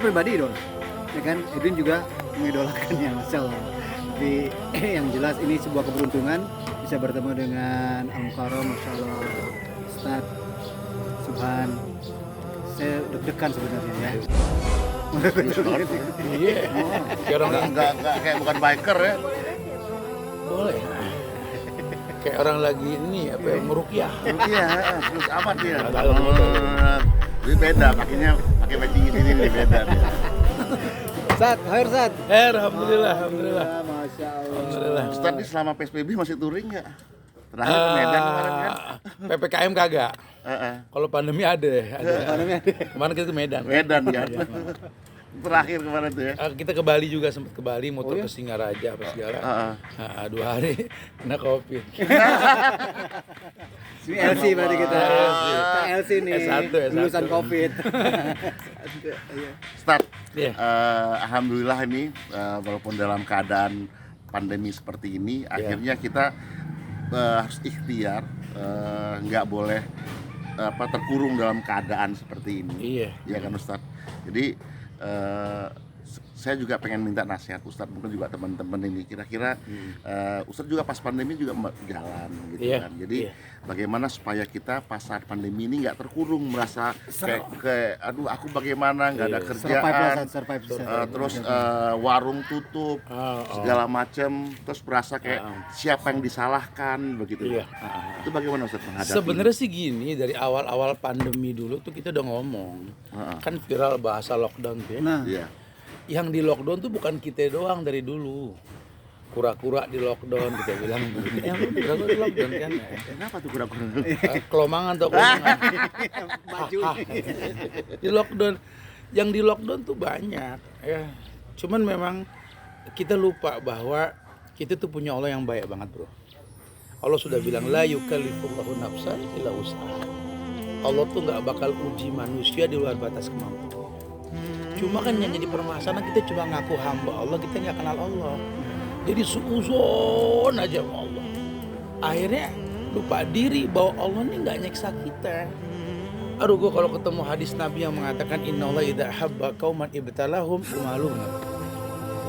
pribadi idola, ya kan? Edwin juga mengidolakannya, masya Allah. Tapi yang jelas ini sebuah keberuntungan bisa bertemu dengan Al-Mukarram, masya Allah. Ustaz Subhan, saya deg-degan sebenarnya ya. Iya. Kayak orang Enggak kayak bukan biker ya. boleh. Kayak orang lagi ini apa ya, meruqyah. Iya, terus aman dia. Kalau Ini beda, pakainya pakai peci gini nih beda dia. Ustaz, khair Ustaz. Alhamdulillah. Masya Allah. Alhamdulillah. Ustaz ini selama PSBB masih touring nggak? Terakhir ke Medan kemarin kan? PPKM kagak. Heeh. Kalau pandemi ada. Kemarin kita ke Medan. Medan kan? Terakhir kemarin tuh ya. Kita ke Bali juga, sempat ke Bali, motor ke Singaraja apa segala. 2 hari kena Covid. Ini LC berarti kita. Kita LC nih. S1. Lulusan Covid. Start. Iya. Alhamdulillah ini walaupun dalam keadaan pandemi seperti ini, akhirnya kita harus ikhtiar, nggak boleh terkurung dalam keadaan seperti ini. Iya. Ya kan Ustadz. Jadi saya juga pengen minta nasihat Ustadz, mungkin juga teman-teman ini kira-kira Ustadz juga pas pandemi juga jalan gitu kan. Jadi bagaimana supaya kita pas saat pandemi ini nggak terkurung, merasa kayak aduh aku bagaimana nggak ada kerjaan, Survive. terus warung tutup segala macam, terus berasa kayak siapa yang disalahkan begitu. Itu bagaimana Ustadz menghadapi? Sebenarnya sih gini, dari awal-awal pandemi dulu tuh kita udah ngomong, kan viral bahasa lockdown tuh ya. Nah, Iya. Yang di lockdown tuh bukan kita doang dari dulu. Kura-kura di lockdown kita bilang begitu. Yang kura-kura di lockdown kan. Kenapa tuh kura-kura? Kelomangan atau kelomangan. baju. Di lockdown, yang di lockdown tuh banyak ya. Cuman memang kita lupa bahwa kita tuh punya Allah yang baik banget, bro. Allah sudah bilang la yukallifullahu nafsan illa wus'aha. Allah tuh nggak bakal uji manusia di luar batas kemampuan. Cuma kan yang jadi permasalahan kita cuma ngaku hamba Allah, kita nggak kenal Allah. Jadi suuzon aja sama Allah. Akhirnya lupa diri bahwa Allah ini nggak nyiksa kita. Aduh, gue kalau ketemu hadis Nabi yang mengatakan innallaha idza habba qauman ibtalahum umaluna.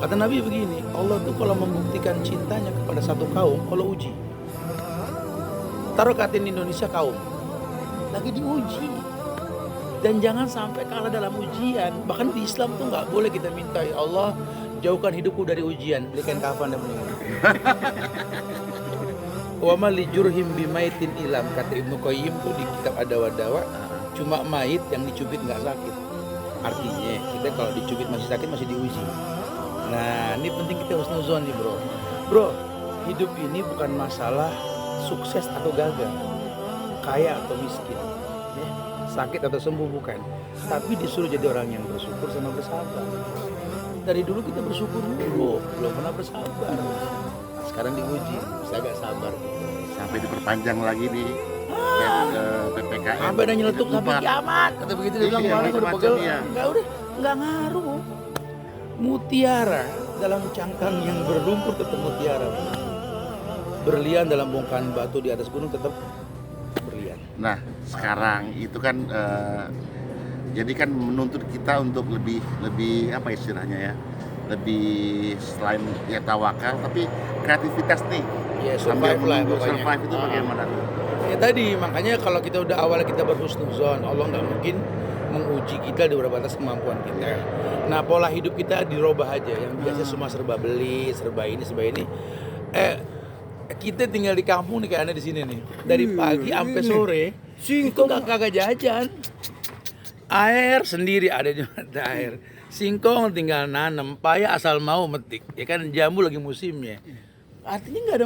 Kata Nabi begini, Allah tuh kalau membuktikan cintanya kepada satu kaum, kalau uji. Taruh katin Indonesia kaum lagi diuji. Dan jangan sampai kalah dalam ujian. Bahkan di Islam tuh nggak boleh kita minta, ya Allah jauhkan hidupku dari ujian, belikan kafan dan meninggal. Wa ma li jurhim bimaitin ilam, kata Ibnu Qayyim tuh di kitab Ad-Dawa, cuma mayit yang dicubit nggak sakit. Artinya kita kalau dicubit masih sakit masih diuji. Nah, ini penting kita husnuzon nih, bro. Bro, hidup ini bukan masalah sukses atau gagal, kaya atau miskin, ya. Sakit atau sembuh bukan, tapi disuruh jadi orang yang bersyukur sama bersabar. Dari dulu kita bersyukur dulu, belum pernah bersabar. Nah, sekarang diuji, saya agak sabar. Sampai diperpanjang lagi di PPKM. Sampai ada nyeletuk sampai kiamat, kata begitu dia bilang kemarin udah pegel. Enggak, udah nggak ngaruh. Mutiara dalam cangkang yang berlumpur tetap mutiara. Berlian dalam bongkahan batu di atas gunung tetap berlian. Nah, sekarang itu kan jadi kan menuntut kita untuk lebih apa istilahnya ya? Lebih selain ya tawakal tapi kreativitas nih. Ya, Sambil survive lah menunggu pokoknya. survive itu bagaimana tuh? Ya tadi, makanya kalau kita udah awal kita berhusnuzon, Allah nggak mungkin menguji kita di luar batas kemampuan kita. Nah, pola hidup kita dirubah aja. Yang biasa semua serba beli, serba ini. Kita tinggal di kampung nih, kayak Anda di sini nih. Dari pagi sampai sore, itu nggak kagak jajan. Air sendiri ada di mata air. Singkong tinggal nanam, paya asal mau metik. Ya kan, jambu lagi musimnya. Artinya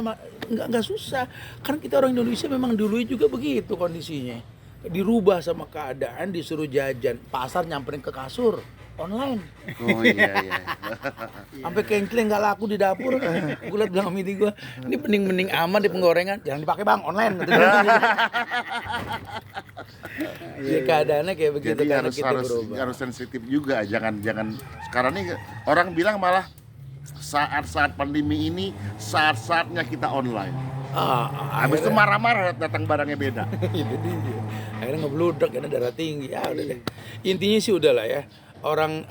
nggak susah. Karena kita orang Indonesia memang dulu juga begitu kondisinya. Dirubah sama keadaan, disuruh jajan, pasar nyamperin ke kasur, online. Oh iya. Sampai kengkling nggak laku di dapur. Gue liat bilang sama midi gue, ini mending aman di penggorengan, jangan dipakai bang, online. Ya keadaannya kayak begitu. Jadi karena kita berubah. harus sensitif juga, jangan sekarang nih orang bilang malah saat pandemi ini saat-saatnya kita online. Habis itu marah-marah datang barangnya beda. Itu dia. Akhirnya ngebludak karena darah tinggi. Ya udah deh. Intinya sih udahlah ya. orang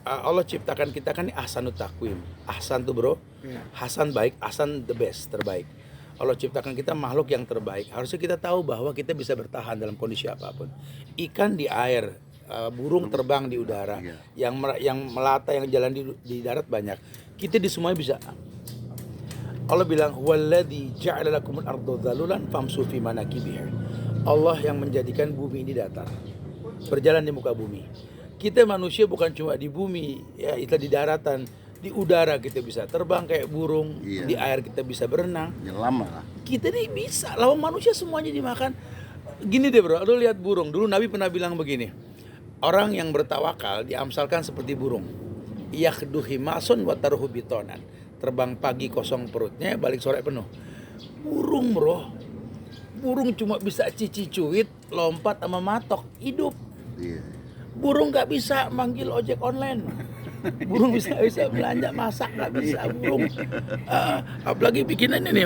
Allah ciptakan kita kan ahsanut takwim. Ahsan tuh bro, Iya. Hasan baik, ahsan the best, terbaik. Allah ciptakan kita makhluk yang terbaik. Harusnya kita tahu bahwa kita bisa bertahan dalam kondisi apapun. Ikan di air, burung terbang di udara, Iya. yang melata, yang jalan di darat banyak. Kita di semuanya bisa. Allah bilang, "Walladzi ja'ala lakumul arda dhalulan famshu fi manakibiha." Allah yang menjadikan bumi ini datar, berjalan di muka bumi. Kita manusia bukan cuma di bumi, ya kita di daratan, di udara kita bisa terbang kayak burung, Iya. di air kita bisa berenang. Nyelam lah. Kita nih bisa, lawan manusia semuanya dimakan. Gini deh bro, lu lihat burung. Dulu Nabi pernah bilang begini, orang yang bertawakal diamsalkan seperti burung. Yakhdu himasun wa taruhu bitonan. Terbang pagi kosong perutnya, balik sore penuh. Burung bro, burung cuma bisa cici-cuit, lompat sama matok, hidup. Iya. Burung nggak bisa manggil ojek online. Burung bisa belanja masak, nggak bisa burung. Apalagi bikinan ini,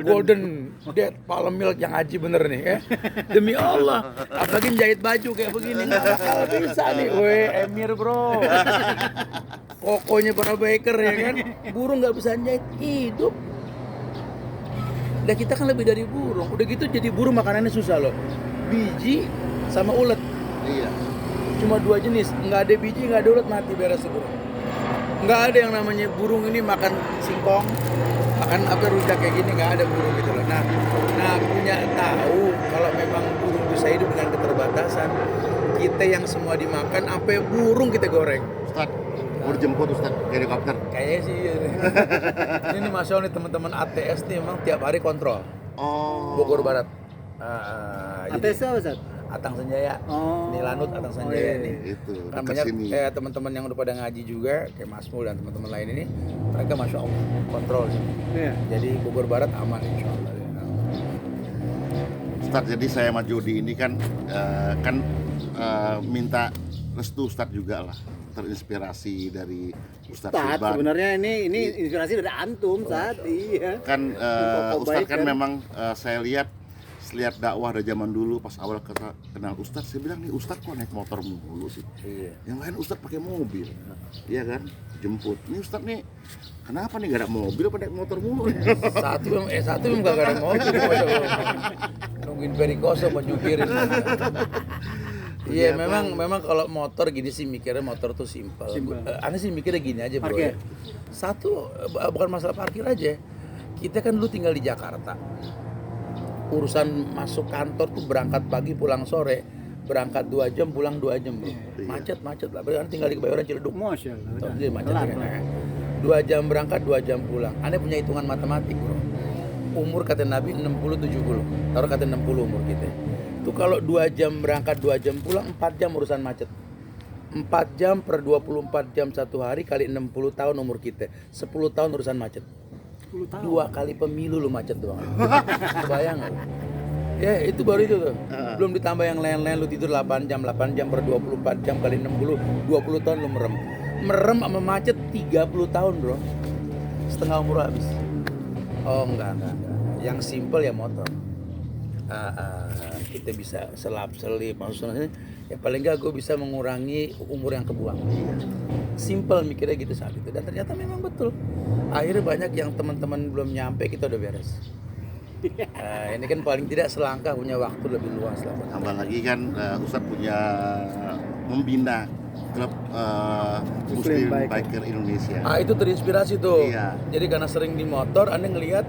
golden dead palm milk yang aji bener nih ya. Demi Allah, apalagi jahit baju kayak begini nggak bakal bisa nih. Emir bro, kokonya para baker ya kan. Burung nggak bisa jahit, hidup. Dan kita kan lebih dari burung. Udah gitu jadi burung makanannya susah loh. Biji sama ulet. Iya. Cuma dua jenis, nggak ada biji, nggak ada ulet, mati beres tuh burung. Nggak ada yang namanya burung ini makan singkong, makan apa rujak kayak gini, nggak ada burung gitu loh. Nah punya tahu kalau memang burung bisa hidup dengan keterbatasan, kita yang semua dimakan, sampai burung kita goreng. Ustaz, mau dijemput Ustaz helikopter. Kayaknya sih ini masya Allah nih teman-teman ATS nih memang tiap hari kontrol. Oh. Bogor Barat. ATS apa Ustaz? Atang Sanjaya, Oh. ini Lanut Atang Sanjaya iya. ini. Itu Kan dekat banyak sini. teman-teman yang udah pada ngaji juga kayak Mas Mul dan teman-teman lain ini, mereka masya Allah kontrol sih. Iya. Jadi Bogor Barat aman insya Allah. Ustaz, jadi saya sama Jody ini kan minta restu Ustaz juga lah, terinspirasi dari Ustaz Ustaz, Subhan. sebenarnya ini inspirasi dari antum saat iya. Kan Kok Ustaz baik, kan kan? memang saya lihat dakwah dari zaman dulu pas awal kenal Ustaz, saya bilang nih Ustaz kok naik motor mulu sih. Iya. Yang lain Ustaz pakai mobil, iya kan, jemput. Ini Ustaz nih kenapa nih gak ada mobil, apa naik motor mulu? Satu memang gak ada mobil, nungguin Perikoso mau nyupirin. Iya, memang kalau motor gini sih mikirnya motor tuh simpel. Aneh sih mikirnya gini aja bro. Parkir. Ya. Satu bukan masalah parkir aja. Kita kan dulu tinggal di Jakarta. Urusan masuk kantor tuh berangkat pagi pulang sore, berangkat 2 jam pulang 2 jam bro. Macet lah. Berarti tinggal di Kebayoran Ciledug. Masya Allah. Tuh, udah. jadi macet Kelar, kan. kelar. 2 jam berangkat 2 jam pulang. Aneh punya hitungan matematik bro. Umur kata Nabi 60-70. Taruh kata 60 umur kita. Itu kalau 2 jam berangkat 2 jam pulang 4 jam urusan macet. 4 jam per 24 jam satu hari kali 60 tahun umur kita. 10 tahun urusan macet. 10 tahun. 2 kali pemilu lu macet doang. Kebayang nggak? Ya itu baru itu tuh. Belum ditambah yang lain-lain, lu tidur 8 jam per 24 jam kali 60, 20 tahun lu merem. Merem sama macet 30 tahun bro. Setengah umur habis. Oh enggak. Yang simple ya motor. Kita bisa selap-selip maksudnya ya paling enggak gue bisa mengurangi umur yang kebuang. Simple mikirnya gitu saat itu dan ternyata memang betul. Akhirnya banyak yang teman-teman belum nyampe kita udah beres. Ini kan paling tidak selangkah punya waktu lebih luas lah. Tambah lagi kan Ustaz punya membina klub Muslim Biker Indonesia. Itu terinspirasi tuh. Iya. Jadi karena sering di motor, Anda ngelihat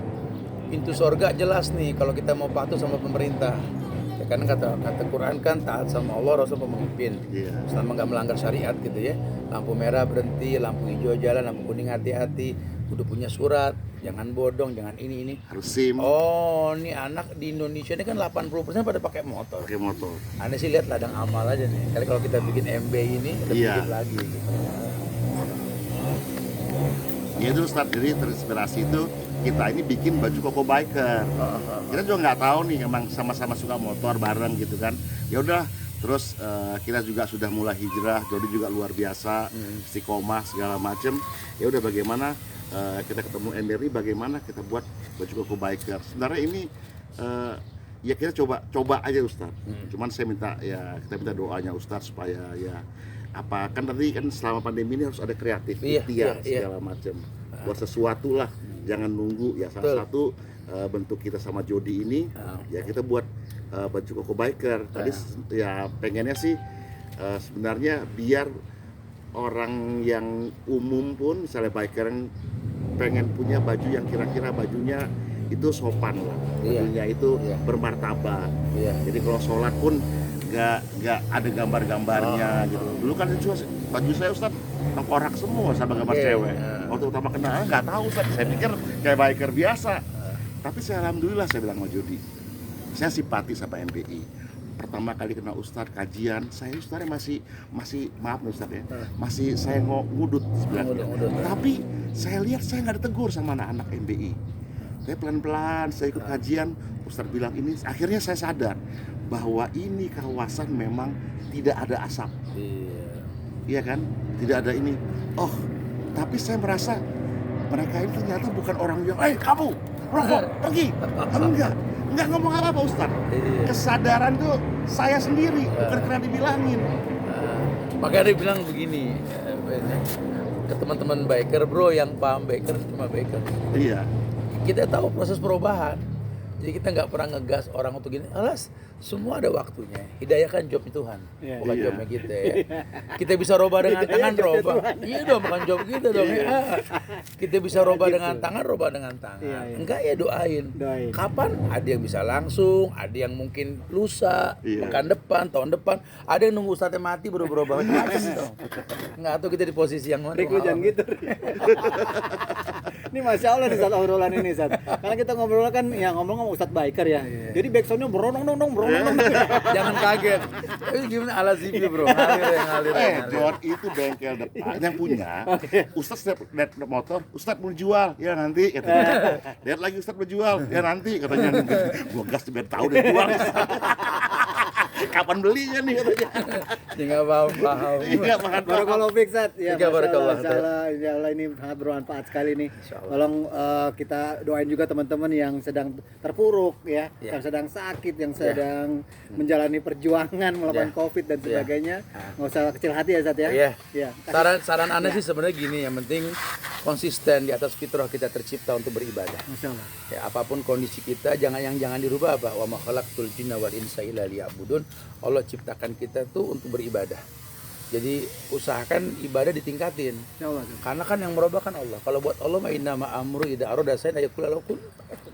pintu surga jelas nih kalau kita mau patuh sama pemerintah. Ya, karena kata Quran kan taat sama Allah, Rasul pemimpin. Iya. Selama nggak melanggar syariat gitu ya. Lampu merah berhenti, lampu hijau jalan, lampu kuning hati-hati. Udah punya surat, jangan bodong, jangan ini. Harus SIM, Oh, ini anak di Indonesia ini kan 80% pada pakai motor. pakai motor. Anda sih lihat ladang amal aja nih. Kali kalau kita bikin MB ini lebih Iya. dikit lagi gitu. Ya itu Ustaz, jadi terinspirasi itu kita ini bikin baju koko biker. Kita juga nggak tahu nih, emang sama-sama suka motor bareng gitu kan. Ya udah, terus kita juga sudah mulai hijrah, jadi juga luar biasa, istiqomah segala macem. Ya udah bagaimana kita ketemu MRI, bagaimana kita buat baju koko biker. Sebenarnya ini ya kita coba aja Ustaz. Cuman saya minta ya kita minta doanya Ustaz supaya ya apa kan tadi kan selama pandemi ini harus ada kreatif, Iya, ikhtiar iya. segala macam. Buat sesuatu lah, jangan nunggu ya. Salah satu bentuk kita sama Jody ini ya kita buat baju koko biker. Tadi ya pengennya sih sebenarnya biar orang yang umum pun misalnya biker yang pengen punya baju yang kira-kira bajunya itu sopan lah, bajunya itu bermartabat. Jadi kalau sholat pun nggak ada gambar-gambarnya gitu. Dulu kan itu baju saya Ustaz tengkorak semua sama gambar cewek. Waktu utama kenal nggak tahu Ustaz, saya pikir kayak biker biasa. Tapi saya alhamdulillah saya bilang sama Jody, saya simpati sama MBI. Pertama kali kenal Ustadz kajian, saya Ustadznya masih maaf nih Ustadz ya, masih saya ngudut sebenarnya. Tapi saya lihat saya nggak ditegur sama anak-anak MBI. Saya pelan-pelan saya ikut kajian, Ustadz bilang ini, akhirnya saya sadar bahwa ini kawasan memang tidak ada asap. Iya kan? Tidak ada ini. Oh, tapi saya merasa mereka ini ternyata bukan orang yang, kamu rokok pergi. Enggak ngomong apa-apa Ustadz. Kesadaran tuh saya sendiri, bukan karena dibilangin. Makanya dia bilang begini ke teman-teman biker, bro, yang paham biker cuma biker. Iya. Kita tahu proses perubahan. Jadi kita nggak pernah ngegas orang untuk gini. Alas, semua ada waktunya. Hidayah kan jobnya Tuhan, bukan jobnya kita ya. Kita bisa robah dengan tangan, robah. Iya dong, bukan job kita dong ya. Kita bisa robah dengan tangan, robah dengan tangan. Enggak ya doain. Kapan? Ada yang bisa langsung, ada yang mungkin lusa, pekan depan, tahun depan. Ada yang nunggu Ustadznya mati baru berubah. Enggak tahu kita di posisi yang mana. Jangan gitu. Ini Masya Allah nih saat obrolan ini Sat. Karena kita ngobrol kan ya ngomong-ngomong Ustadz biker ya. Jadi backsoundnya beronong-nong. Jangan kaget. Ini gimana ala CV bro? Ngalir. John itu bengkel depan yang punya. Ustadz setiap lihat motor, Ustadz mau jual, ya nanti katanya. Lihat lagi Ustadz mau jual, ya nanti katanya. Gua gas biar tahu dia jual. Kapan belinya nih katanya. Ya nggak paham. Iya paham. Barakallahu fiik Sat. Ya, Barakallah. Insya Allah ini sangat bermanfaat sekali nih. Tolong kita doain juga teman-teman yang sedang terpuruk ya, yang sedang sakit, yang sedang menjalani perjuangan melawan COVID dan sebagainya. Nggak usah kecil hati ya Sat ya. Iya. Saran Anda sih sebenarnya gini, yang penting konsisten di atas fitrah kita tercipta untuk beribadah. Masya Allah. Ya, apapun kondisi kita jangan dirubah apa wa ma khalaqtul jinna wal insa illa liya'budun. Allah ciptakan kita tuh untuk beribadah. Jadi usahakan ibadah ditingkatin. Allah. Karena kan yang merubah kan Allah. Kalau buat Allah mah inna ma amru idza arada shay'an ayaqula lahu kun fayakun.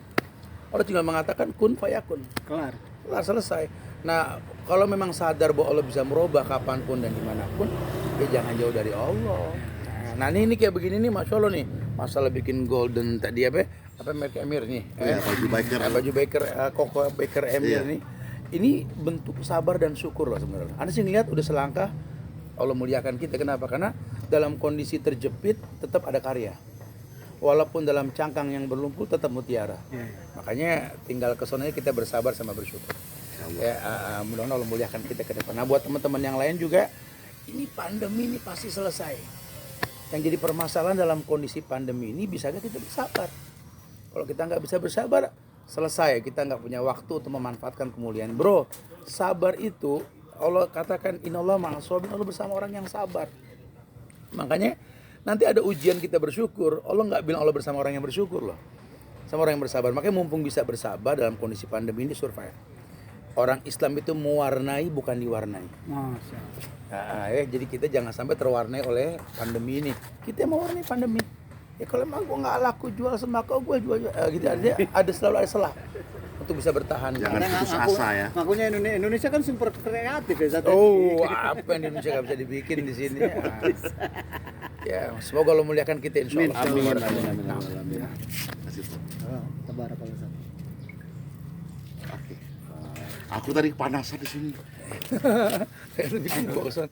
Allah tinggal mengatakan kun fayakun. Kelar Selesai. Nah, kalau memang sadar bahwa Allah bisa merubah kapanpun dan dimanapun, ya jangan jauh dari Allah. Nah ini kayak begini nih, Masya Allah nih, masalah bikin golden tadi apa merek Emir nih, baju biker, baju biker, koko biker Emir nih, ini bentuk sabar dan syukur loh sebenarnya. Anda sih ngeliat udah selangkah Allah muliakan kita, kenapa? Karena dalam kondisi terjepit tetap ada karya, walaupun dalam cangkang yang berlumpur tetap mutiara. Makanya tinggal kesonanya kita bersabar sama bersyukur. Ya, mudah-mudahan Allah muliakan kita ke depan. Nah buat teman-teman yang lain juga, ini pandemi ini pasti selesai. Yang jadi permasalahan dalam kondisi pandemi ini, bisakah kita bersabar? Kalau kita nggak bisa bersabar, selesai. Kita nggak punya waktu untuk memanfaatkan kemuliaan. Bro, sabar itu Allah katakan innallaha ma'as shabirin, Allah bersama orang yang sabar. Makanya nanti ada ujian kita bersyukur, Allah nggak bilang Allah bersama orang yang bersyukur loh, sama orang yang bersabar. Makanya mumpung bisa bersabar dalam kondisi pandemi ini, survive. Orang Islam itu mewarnai bukan diwarnai. Masya Allah. Nah, jadi kita jangan sampai terwarnai oleh pandemi ini. Kita yang mewarnai pandemi. Ya kalau emang gue nggak laku jual sembako, gue jual gitu aja. Selalu ada celah untuk bisa bertahan. Jangan putus asa ya. Ngakunya Indonesia kan super kreatif ya Zat. Oh, apa yang di Indonesia nggak bisa dibikin di sini? Ya, semoga Allah muliakan kita insya Allah. Amin. Kasih tuh. Tabarakallah Zat. Oke. Aku tadi kepanasan di sini. Saya lebih bosan.